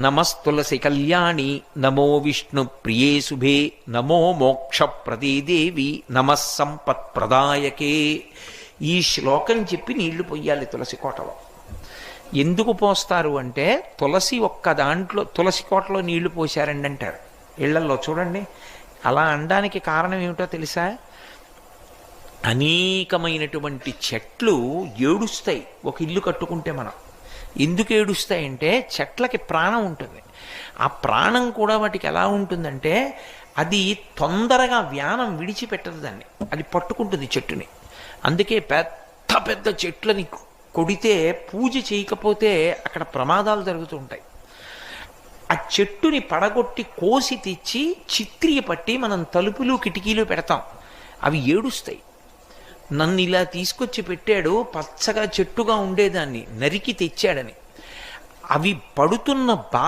నమస్తులసి కళ్యాణి నమో విష్ణు ప్రియే శుభే నమో మోక్ష ప్రదేదేవి నమః సంపత్ప్రదాయకే. ఈ శ్లోకం చెప్పి నీళ్లు పొయ్యాలి తులసి కోటలో. ఎందుకు పోస్తారు అంటే తులసి ఒక్క దాంట్లో తులసి కోటలో నీళ్లు పోశారండి అంటారు. ఇళ్లల్లో చూడండి. అలా అనడానికి కారణం ఏమిటో తెలుసా? అనేకమైనటువంటి చెట్లు ఏడుస్తాయి ఒక ఇల్లు కట్టుకుంటే. మనం ఎందుకు ఏడుస్తాయంటే చెట్లకి ప్రాణం ఉంటుంది. ఆ ప్రాణం కూడా వాటికి ఎలా ఉంటుందంటే అది తొందరగా వ్యానం విడిచిపెట్టదు, దాన్ని అది పట్టుకుంటుంది చెట్టుని. అందుకే పెద్ద పెద్ద చెట్లని కొడితే పూజ చేయకపోతే అక్కడ ప్రమాదాలు జరుగుతుంటాయి. ఆ చెట్టుని పడగొట్టి కోసి తెచ్చి చిత్రియ పట్టి మనం తలుపులు కిటికీలు పెడతాం. అవి ఏడుస్తాయి. నన్ను ఇలా తీసుకొచ్చి పెట్టాడు, పచ్చగా చెట్టుగా ఉండేదాన్ని నరికి తెచ్చాడని. అవి పడుతున్న బాధ